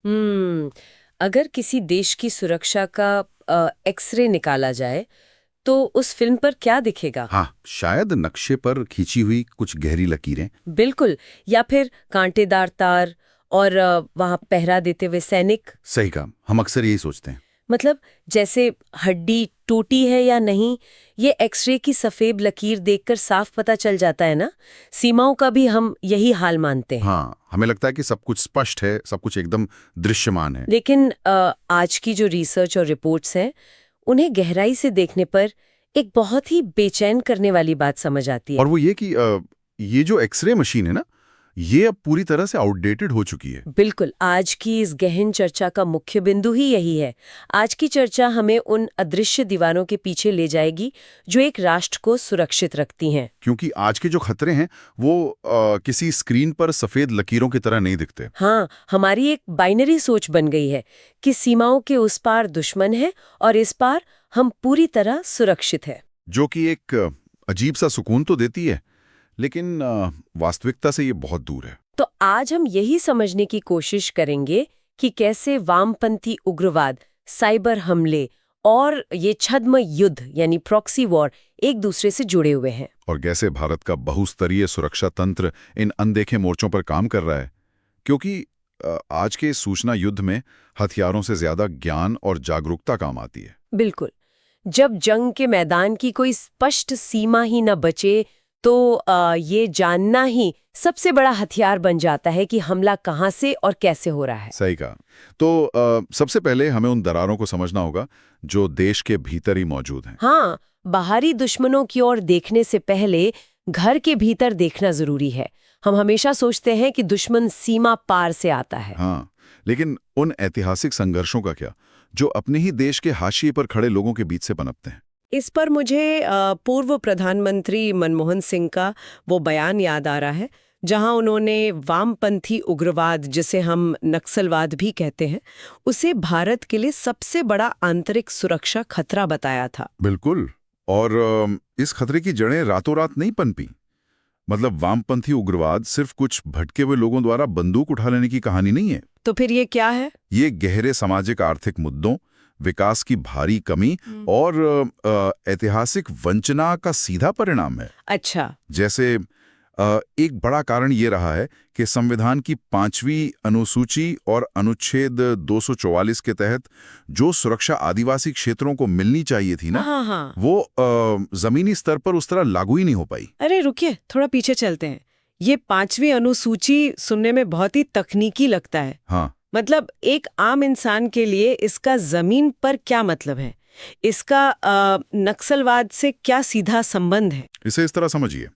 अगर किसी देश की सुरक्षा का एक्सरे निकाला जाए तो उस फिल्म पर क्या दिखेगा? हाँ, शायद नक्शे पर खींची हुई कुछ गहरी लकीरें। बिल्कुल। या फिर कांटेदार तार और वहां पहरा देते हुए सैनिक। सही कहा, हम अक्सर यही सोचते हैं। मतलब जैसे हड्डी टूटी है या नहीं, ये एक्सरे की सफेद लकीर देखकर साफ पता चल जाता है ना। सीमाओं का भी हम यही हाल मानते हैं। हाँ, हमें लगता है कि सब कुछ स्पष्ट है, सब कुछ एकदम दृश्यमान है। लेकिन आज की जो रिसर्च और रिपोर्ट्स हैं, उन्हें गहराई से देखने पर एक बहुत ही बेचैन करने वाली बात समझ आती है। और वो ये कि ये जो एक्सरे मशीन है ना, ये अब पूरी तरह से आउटडेटेड हो चुकी है। बिल्कुल, आज की इस गहन चर्चा का मुख्य बिंदु ही यही है। आज की चर्चा हमें उन अदृश्य दीवारों के पीछे ले जाएगी जो एक राष्ट्र को सुरक्षित रखती हैं। क्योंकि आज के जो खतरे हैं वो किसी स्क्रीन पर सफेद लकीरों की तरह नहीं दिखते। हाँ, हमारी एक बाइनरी सोच बन गई है कि सीमाओं के उस पार दुश्मन है और इस पार हम पूरी तरह सुरक्षित है। जो कि एक अजीब सा सुकून तो देती है, लेकिन वास्तविकता से ये बहुत दूर है। तो आज हम यही समझने की कोशिश करेंगे कि कैसे वामपंथी उग्रवाद, साइबर हमले और ये छद्म युद्ध यानी प्रॉक्सी वॉर एक दूसरे से जुड़े हुए हैं। और कैसे भारत का बहुस्तरीय सुरक्षा तंत्र इन अनदेखे मोर्चों पर काम कर रहा है। क्योंकि आज के इस सूचना युद्ध में हथियारों से ज्यादा ज्ञान और जागरूकता काम आती है। बिल्कुल। जब जंग के मैदान की कोई स्पष्ट सीमा ही न बचे तो ये जानना ही सबसे बड़ा हथियार बन जाता है कि हमला कहाँ से और कैसे हो रहा है। सही कहा। तो सबसे पहले हमें उन दरारों को समझना होगा जो देश के भीतर ही मौजूद हैं। हाँ, बाहरी दुश्मनों की ओर देखने से पहले घर के भीतर देखना जरूरी है। हम हमेशा सोचते हैं कि दुश्मन सीमा पार से आता है। हाँ, लेकिन उन ऐतिहासिक संघर्षों का क्या, जो अपने ही देश के हाशिए पर खड़े लोगों के बीच से पनपते हैं। इस पर मुझे पूर्व प्रधानमंत्री मनमोहन सिंह का वो बयान याद आ रहा है, जहां उन्होंने वामपंथी उग्रवाद, जिसे हम नक्सलवाद भी कहते हैं, उसे भारत के लिए सबसे बड़ा आंतरिक सुरक्षा खतरा बताया था। बिल्कुल। और इस खतरे की जड़ें रातों रात नहीं पनपी। मतलब वामपंथी उग्रवाद सिर्फ कुछ भटके हुए लोगों द्वारा बंदूक उठा लेने की कहानी नहीं है। तो फिर ये क्या है? ये गहरे सामाजिक आर्थिक मुद्दों, विकास की भारी कमी और ऐतिहासिक वंचना का सीधा परिणाम है। अच्छा। जैसे एक बड़ा कारण ये रहा है कि संविधान की 5वीं अनुसूची और अनुच्छेद 244 के तहत जो सुरक्षा आदिवासी क्षेत्रों को मिलनी चाहिए थी ना, हाँ हाँ। वो जमीनी स्तर पर उस तरह लागू ही नहीं हो पाई। अरे रुकिए, थोड़ा पीछे चलते हैं। ये 5वीं अनुसूची सुनने में बहुत ही तकनीकी लगता है। हाँ, मतलब एक आम इंसान के लिए इसका जमीन पर क्या मतलब है? इसका नक्सलवाद से क्या सीधा संबंध है? इसे इस तरह समझिए।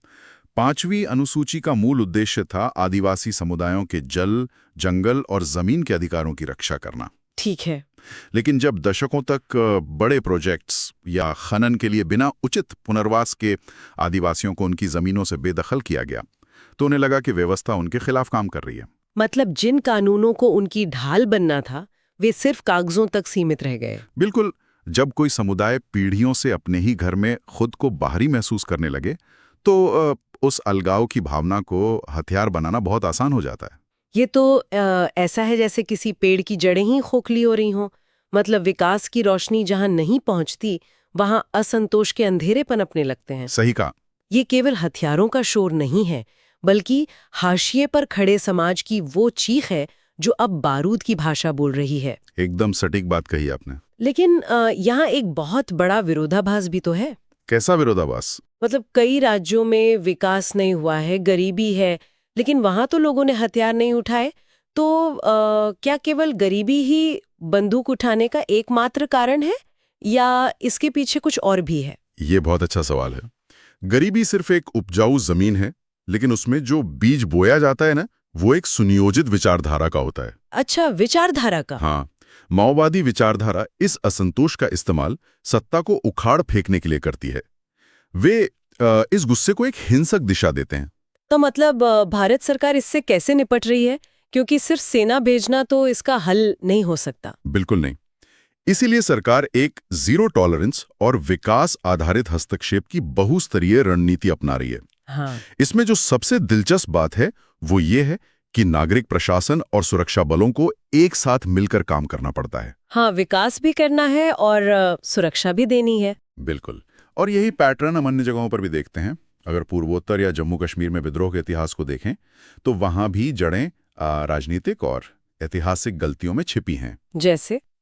5वीं अनुसूची का मूल उद्देश्य था आदिवासी समुदायों के जल, जंगल और जमीन के अधिकारों की रक्षा करना। ठीक है। लेकिन जब दशकों तक बड़े प्रोजेक्ट्स या खनन के लिए बिना उचित पुनर्वास के आदिवासियों को उनकी जमीनों से बेदखल किया गया, तो उन्हें लगा कि व्यवस्था उनके खिलाफ काम कर रही है। मतलब जिन कानूनों को उनकी ढाल बनना था, वे सिर्फ कागजों तक सीमित रह गए। बिल्कुल। जब कोई समुदाय पीढ़ियों से अपने ही घर में खुद को बाहरी महसूस करने लगे, तो उस अलगाव की भावना को हथियार बनाना बहुत आसान हो जाता है। ये तो ऐसा है जैसे किसी पेड़ की जड़ें ही खोखली हो रही हों। मतलब विकास की रोशनी जहां नहीं पहुंचती, वहां असंतोष के अंधेरे पनपने लगते हैं। सही कहा। ये केवल हथियारों का शोर नहीं है, बल्कि हाशिए पर खड़े समाज की वो चीख है जो अब बारूद की भाषा बोल रही है। एकदम सटीक बात कही आपने। लेकिन यहाँ एक बहुत बड़ा विरोधाभास भी तो है। कैसा विरोधाभास? मतलब कई राज्यों में विकास नहीं हुआ है, गरीबी है, लेकिन वहां तो लोगों ने हथियार नहीं उठाए। तो क्या केवल गरीबी ही बंदूक उठाने का एकमात्र कारण है, या इसके पीछे कुछ और भी है? ये बहुत अच्छा सवाल है। गरीबी सिर्फ एक उपजाऊ जमीन है, लेकिन उसमें जो बीज बोया जाता है ना, वो एक सुनियोजित विचारधारा का होता है। अच्छा, विचारधारा का। हाँ, माओवादी विचारधारा इस असंतोष का इस्तेमाल सत्ता को उखाड़ फेंकने के लिए करती है। वे इस गुस्से को एक हिंसक दिशा देते हैं। तो मतलब भारत सरकार इससे कैसे निपट रही है? क्योंकि सिर्फ सेना भेजना तो इसका हल नहीं हो सकता। बिल्कुल नहीं। इसीलिए सरकार एक जीरो टॉलरेंस और विकास आधारित हस्तक्षेप की बहुस्तरीय रणनीति अपना रही है। हाँ। इसमें जो सबसे दिलचस्प बात है वो ये है कि नागरिक प्रशासन और सुरक्षा बलों को एक साथ मिलकर काम करना पड़ता है। हाँ, विकास भी करना है और सुरक्षा भी देनी है। बिल्कुल। और यही पैटर्न हम अन्य जगहों पर भी देखते हैं। अगर पूर्वोत्तर या जम्मू कश्मीर में विद्रोह के इतिहास को देखें तो वहां भी जड़ें राजनीतिक और ऐतिहासिक गलतियों में छिपी हैं।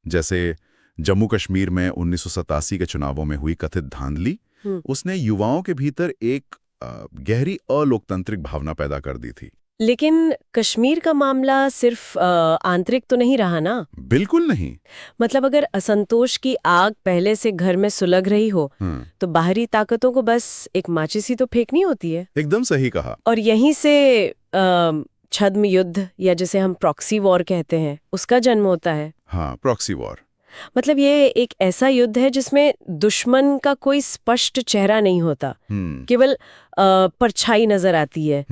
जैसे जम्मू कश्मीर में 1987 के चुनावों में हुई कथित धांधली, उसने युवाओं के भीतर एक गहरी अलोकतांत्रिक भावना पैदा कर दी थी। लेकिन कश्मीर का मामला सिर्फ आंतरिक तो नहीं रहा ना? बिल्कुल नहीं। मतलब अगर असंतोष की आग पहले से घर में सुलग रही हो तो बाहरी ताकतों को बस एक माचिस ही तो फेंकनी होती है। एकदम सही कहा। और यहीं से छद्म युद्ध या जिसे हम प्रॉक्सी वॉर कहते हैं उसका जन्म होता है। हाँ, प्रॉक्सी वॉर मतलब ये एक ऐसा युद्ध है जिसमें दुश्मन का कोई स्पष्ट चेहरा नहीं होता, केवल परछाई नजर आती है।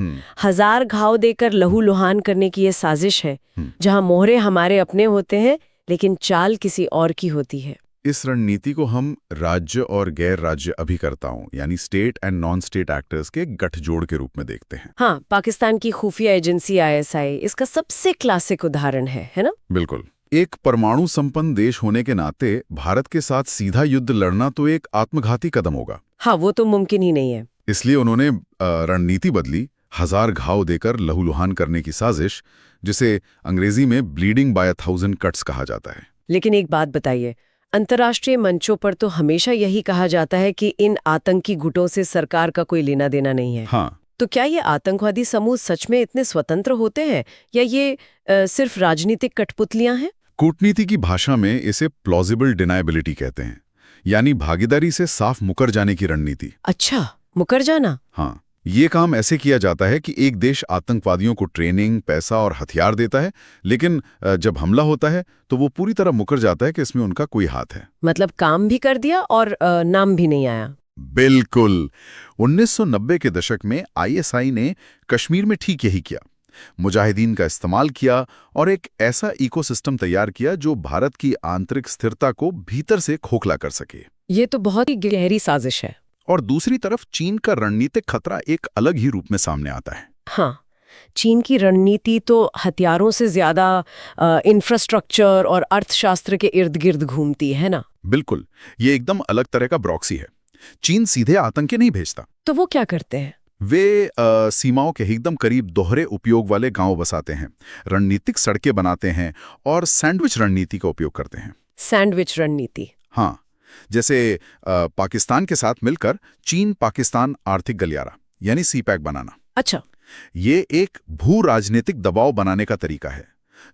हजार घाव देकर लहूलुहान करने की ये साजिश है, जहां मोहरे हमारे अपने होते हैं लेकिन चाल किसी और की होती है। इस रणनीति को हम राज्य और गैर राज्य अभिकर्ताओं यानी state and non state actors के गठजोड़ के रूप में देखते हैं। हाँ, पाकिस्तान की खुफिया एजेंसी ISI इसका सबसे क्लासिक उदाहरण है ना? बिल्कुल। एक परमाणु संपन्न देश होने के नाते भारत के साथ सीधा युद्ध लड़ना तो एक आत्मघाती कदम होगा। हाँ, वो तो मुमकिन ही नहीं है। इसलिए उन्होंने रणनीति बदली, हजार घाव देकर लहूलुहान करने की साजिश, जिसे अंग्रेजी में ब्लीडिंग बाय 1000 कट्स कहा जाता है। लेकिन एक बात बताइए, अंतर्राष्ट्रीय मंचों पर तो हमेशा यही कहा जाता है कि इन आतंकी गुटों से सरकार का कोई लेना देना नहीं है। हाँ। तो क्या ये आतंकवादी समूह सच में इतने स्वतंत्र होते हैं या ये सिर्फ राजनीतिक कठपुतलियां हैं? कूटनीति की भाषा में इसे प्लॉजिबल डिनायबिलिटी कहते हैं, यानी भागीदारी से साफ मुकर जाने की रणनीति। अच्छा, मुकर जाना? हाँ, ये काम ऐसे किया जाता है कि एक देश आतंकवादियों को ट्रेनिंग, पैसा और हथियार देता है, लेकिन जब हमला होता है तो वो पूरी तरह मुकर जाता है कि इसमें उनका कोई हाथ है। मतलब काम भी कर दिया और नाम भी नहीं आया। बिल्कुल। 1990 के दशक में ISI ने कश्मीर में ठीक यही किया। मुजाहिदीन का इस्तेमाल किया और एक ऐसा इकोसिस्टम तैयार किया जो भारत की आंतरिक स्थिरता को भीतर से खोखला कर सके। ये तो बहुत ही गहरी साजिश है। और दूसरी तरफ चीन का रणनीतिक खतरा एक अलग ही रूप में सामने आता है। हाँ, चीन की रणनीति तो हथियारों से ज्यादा इंफ्रास्ट्रक्चर और अर्थशास्त्र के इर्द गिर्द घूमती है ना? बिल्कुल, ये एकदम अलग तरह का प्रॉक्सी है। चीन सीधे आतंकी नहीं भेजता। तो वो क्या करते हैं? वे सीमाओं के एकदम करीब दोहरे उपयोग वाले गांव बसाते हैं, रणनीतिक सड़कें बनाते हैं और सैंडविच रणनीति का उपयोग करते हैं। सैंडविच रणनीति? हाँ, जैसे पाकिस्तान के साथ मिलकर चीन पाकिस्तान आर्थिक गलियारा यानी CPEC बनाना। अच्छा। ये एक भू राजनीतिक दबाव बनाने का तरीका है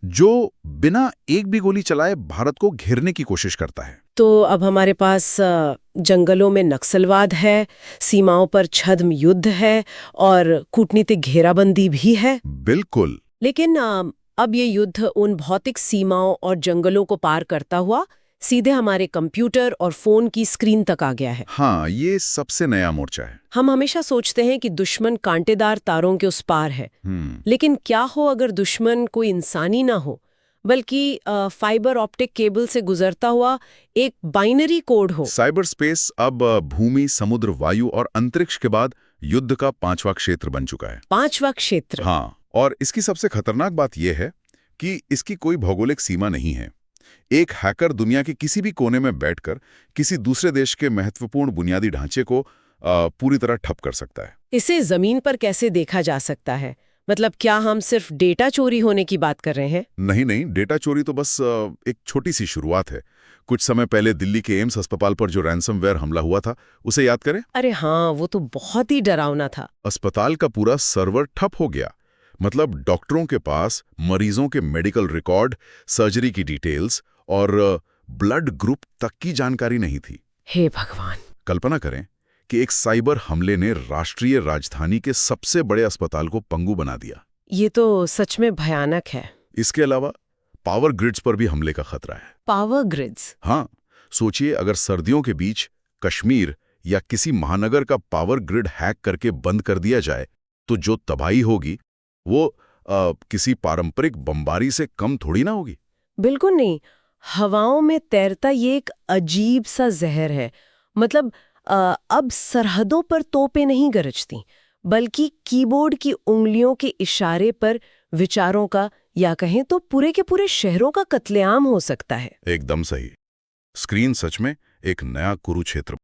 जो बिना एक भी गोली चलाए भारत को घेरने की कोशिश करता है। तो अब हमारे पास जंगलों में नक्सलवाद है, सीमाओं पर छद्म युद्ध है और कूटनीतिक घेराबंदी भी है। बिल्कुल। लेकिन अब ये युद्ध उन भौतिक सीमाओं और जंगलों को पार करता हुआ सीधे हमारे कंप्यूटर और फोन की स्क्रीन तक आ गया है। हाँ, ये सबसे नया मोर्चा है। हम हमेशा सोचते हैं कि दुश्मन कांटेदार तारों के उस पार है, लेकिन क्या हो अगर दुश्मन कोई इंसानी ना हो बल्कि फाइबर ऑप्टिक केबल से गुजरता हुआ एक बाइनरी कोड हो? साइबर स्पेस अब भूमि, समुद्र, वायु और अंतरिक्ष के बाद युद्ध का 5वां क्षेत्र बन चुका है। 5वां क्षेत्र? हाँ, और इसकी सबसे खतरनाक बात यह है कि इसकी कोई भौगोलिक सीमा नहीं है। एक हैकर दुनिया के किसी भी कोने में बैठकर किसी दूसरे देश के महत्वपूर्ण बुनियादी ढांचे को पूरी तरह ठप कर सकता है। इसे जमीन पर कैसे देखा जा सकता है? मतलब क्या हम सिर्फ डेटा चोरी होने की बात कर रहे हैं? नहीं, डेटा चोरी तो बस एक छोटी सी शुरुआत है। कुछ समय पहले दिल्ली के एम्स अस्पताल पर जो रैंसमवेयर हमला हुआ था, उसे याद करें? अरे हाँ, वो तो बहुत ही डरावना था। अस्पताल का पूरा सर्वर ठप हो गया। मतलब डॉक्टरों के पास मरीजों के मेडिकल रिकॉर्ड, सर्जरी की डिटेल्स और ब्लड ग्रुप तक की जानकारी नहीं थी। हे भगवान! कल्पना करें कि एक साइबर हमले ने राष्ट्रीय राजधानी के सबसे बड़े अस्पताल को पंगु बना दिया। ये तो सच में भयानक है। इसके अलावा पावर ग्रिड्स पर भी हमले का खतरा है। Power grids? हाँ, सोचिए अगर सर्दियों के बीच कश्मीर या किसी महानगर का पावर ग्रिड हैक करके बंद कर दिया जाए तो जो तबाही होगी वो किसी पारंपरिक बमबारी से कम थोड़ी ना होगी। बिल्कुल नहीं। हवाओं में तैरता ये एक अजीब सा जहर है। मतलब अब सरहदों पर तोपें नहीं गरजती, बल्कि कीबोर्ड की उंगलियों के इशारे पर विचारों का या कहें तो पूरे के पूरे शहरों का कत्लेआम हो सकता है। एकदम सही। स्क्रीन सच में एक नया कुरुक्षेत्र